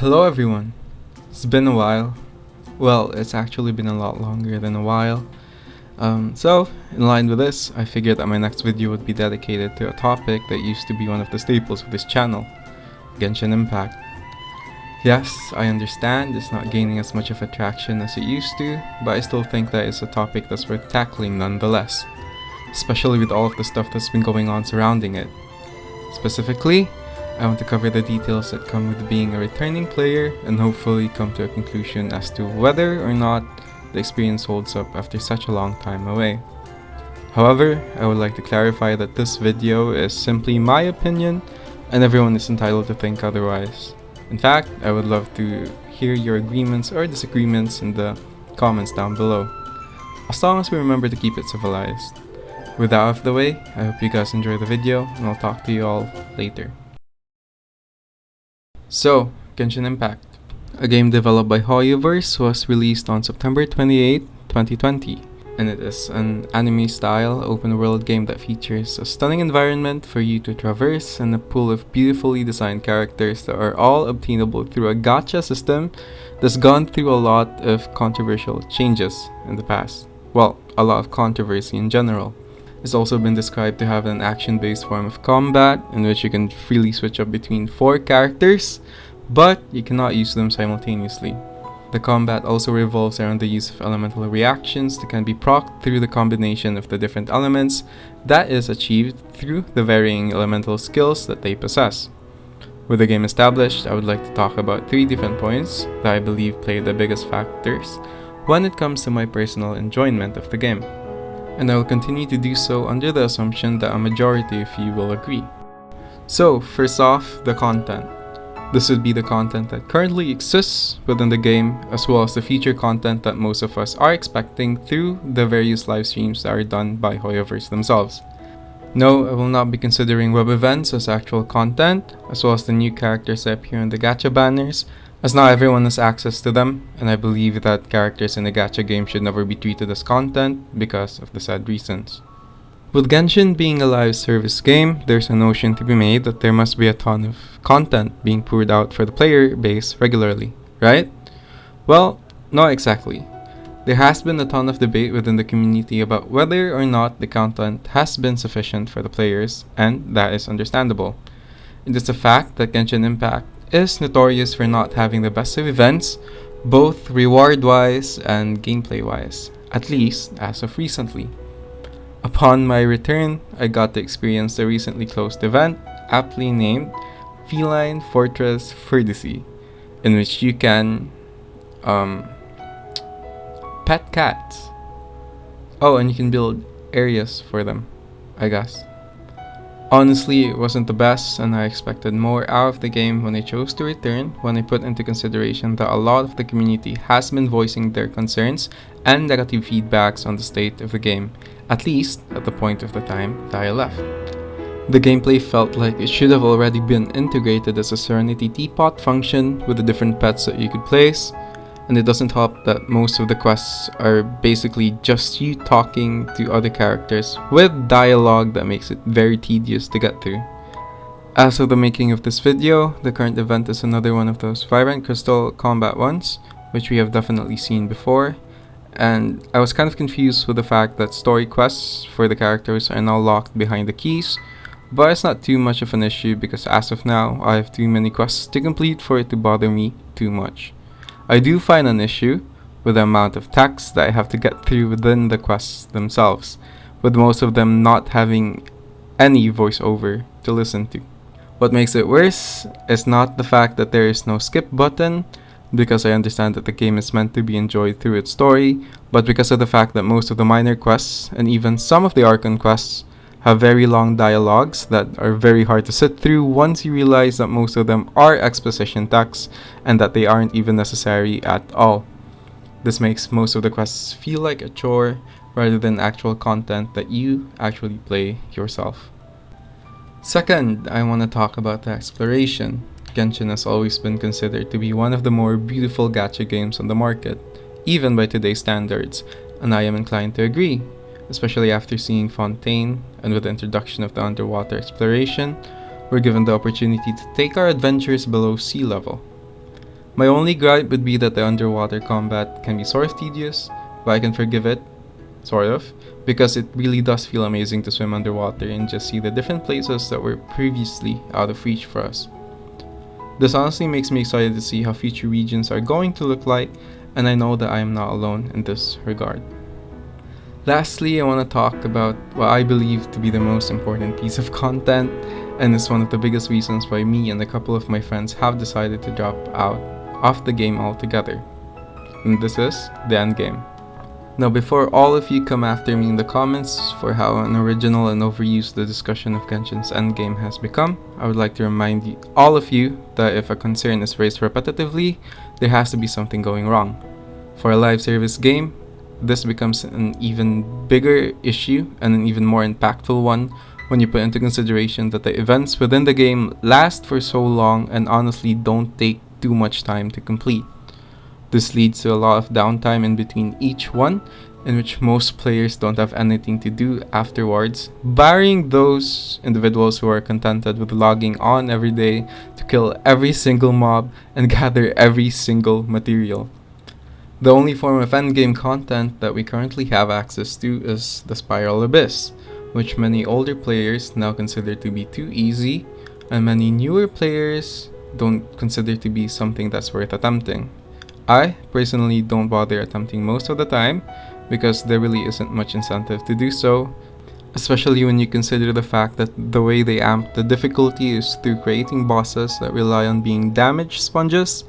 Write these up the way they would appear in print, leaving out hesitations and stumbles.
Hello everyone. It's been a while. Well, it's actually been a lot longer than a while. So, in line with this, I figured that my next video would be dedicated to a topic that used to be one of the staples of this channel, Genshin Impact. Yes, I understand it's not gaining as much of attraction as it used to, but I still think that it's a topic that's worth tackling nonetheless, especially with all of the stuff that's been going on surrounding it. Specifically, I want to cover the details that come with being a returning player and hopefully come to a conclusion as to whether or not the experience holds up after such a long time away. However, I would like to clarify that this video is simply my opinion and everyone is entitled to think otherwise. In fact, I would love to hear your agreements or disagreements in the comments down below, as long as we remember to keep it civilized. With that out of the way, I hope you guys enjoy the video and I'll talk to you all later. So, Genshin Impact, a game developed by Hoyoverse, was released on September 28, 2020, and it is an anime-style open-world game that features a stunning environment for you to traverse and a pool of beautifully designed characters that are all obtainable through a gacha system that's gone through a lot of controversial changes in the past. Well, a lot of controversy in general. It's also been described to have an action-based form of combat in which you can freely switch up between 4 characters, but you cannot use them simultaneously. The combat also revolves around the use of elemental reactions that can be procced through the combination of the different elements that is achieved through the varying elemental skills that they possess. With the game established, I would like to talk about 3 different points that I believe play the biggest factors when it comes to my personal enjoyment of the game. And I will continue to do so under the assumption that a majority of you will agree. So, first off, the content. This would be the content that currently exists within the game, as well as the future content that most of us are expecting through the various live streams that are done by Hoyoverse themselves. No, I will not be considering web events as actual content, as well as the new characters that appear in the gacha banners, as not everyone has access to them, and I believe that characters in the gacha game should never be treated as content because of the said reasons. With Genshin being a live service game, there's a notion to be made that there must be a ton of content being poured out for the player base regularly, right? Well, not exactly. There has been a ton of debate within the community about whether or not the content has been sufficient for the players, and that is understandable. It is a fact that Genshin Impact is notorious for not having the best of events, both reward-wise and gameplay-wise, at least as of recently. Upon my return, I got to experience the recently closed event, aptly named Feline Fortress Verdancy, in which you can pet cats. Oh, and you can build areas for them, I guess. Honestly, it wasn't the best, and I expected more out of the game when I chose to return, when I put into consideration that a lot of the community has been voicing their concerns and negative feedbacks on the state of the game, at least at the point of the time that I left. The gameplay felt like it should have already been integrated as a Serenity Teapot function with the different pets that you could place, and it doesn't help that most of the quests are basically just you talking to other characters with dialogue that makes it very tedious to get through. As of the making of this video, the current event is another one of those Vibrant Crystal combat ones, which we have definitely seen before, and I was kind of confused with the fact that story quests for the characters are now locked behind the keys, but it's not too much of an issue because as of now, I have too many quests to complete for it to bother me too much. I do find an issue with the amount of text that I have to get through within the quests themselves, with most of them not having any voiceover to listen to. What makes it worse is not the fact that there is no skip button, because I understand that the game is meant to be enjoyed through its story, but because of the fact that most of the minor quests, and even some of the Archon quests, have very long dialogues that are very hard to sit through once you realize that most of them are exposition text and that they aren't even necessary at all. This makes most of the quests feel like a chore rather than actual content that you actually play yourself. Second, I want to talk about the exploration. Genshin has always been considered to be one of the more beautiful gacha games on the market, even by today's standards, and I am inclined to agree. Especially after seeing Fontaine, and with the introduction of the underwater exploration, we're given the opportunity to take our adventures below sea level. My only gripe would be that the underwater combat can be sort of tedious, but I can forgive it, sort of, because it really does feel amazing to swim underwater and just see the different places that were previously out of reach for us. This honestly makes me excited to see how future regions are going to look like, and I know that I am not alone in this regard. Lastly, I want to talk about what I believe to be the most important piece of content, and it's one of the biggest reasons why me and a couple of my friends have decided to drop out of the game altogether. And this is the endgame. Now, before all of you come after me in the comments for how unoriginal and overused the discussion of Genshin's endgame has become, I would like to remind all of you that if a concern is raised repetitively, there has to be something going wrong. For a live service game, this becomes an even bigger issue and an even more impactful one when you put into consideration that the events within the game last for so long and honestly don't take too much time to complete. This leads to a lot of downtime in between each one, in which most players don't have anything to do afterwards, barring those individuals who are contented with logging on every day to kill every single mob and gather every single material. The only form of endgame content that we currently have access to is the Spiral Abyss, which many older players now consider to be too easy, and many newer players don't consider to be something that's worth attempting. I personally don't bother attempting most of the time because there really isn't much incentive to do so, especially when you consider the fact that the way they amp the difficulty is through creating bosses that rely on being damage sponges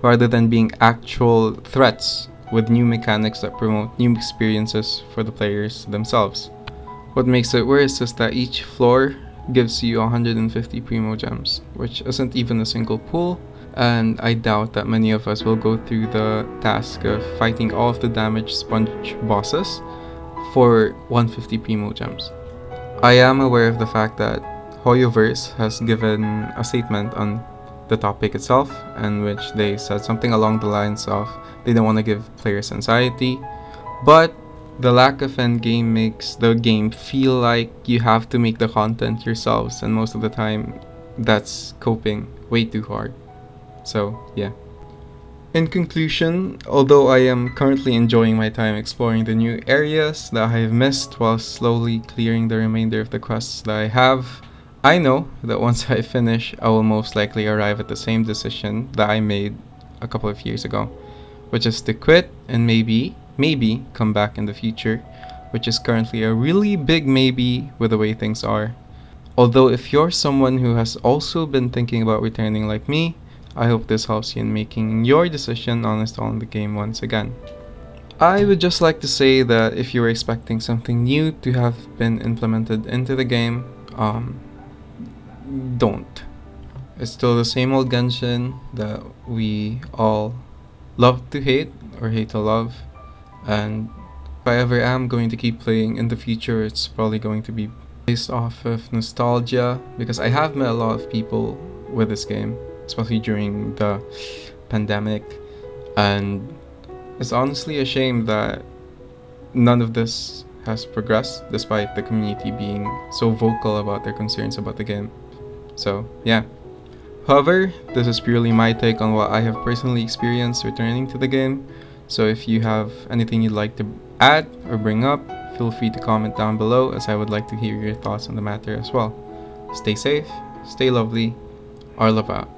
rather than being actual threats with new mechanics that promote new experiences for the players themselves. What makes it worse is that each floor gives you 150 primo gems, which isn't even a single pool, and I doubt that many of us will go through the task of fighting all of the damage sponge bosses for 150 primo gems. I am aware of the fact that Hoyoverse has given a statement on the topic itself, in which they said something along the lines of they don't want to give players anxiety, but the lack of endgame makes the game feel like you have to make the content yourselves, and most of the time that's coping way too hard. So yeah. In conclusion, although I am currently enjoying my time exploring the new areas that I have missed while slowly clearing the remainder of the quests that I have, I know that once I finish, I will most likely arrive at the same decision that I made a couple of years ago, which is to quit and maybe come back in the future, which is currently a really big maybe with the way things are. Although if you're someone who has also been thinking about returning like me, I hope this helps you in making your decision on installing the game once again. I would just like to say that if you were expecting something new to have been implemented into the game, don't. It's still the same old Genshin that we all love to hate or hate to love, and if I ever am going to keep playing in the future, it's probably going to be based off of nostalgia, because I have met a lot of people with this game, especially during the pandemic, and it's honestly a shame that none of this has progressed despite the community being so vocal about their concerns about the game. So yeah. However, this is purely my take on what I have personally experienced returning to the game, so if you have anything you'd like to add or bring up, feel free to comment down below, as I would like to hear your thoughts on the matter as well. Stay safe, stay lovely, Arlove out.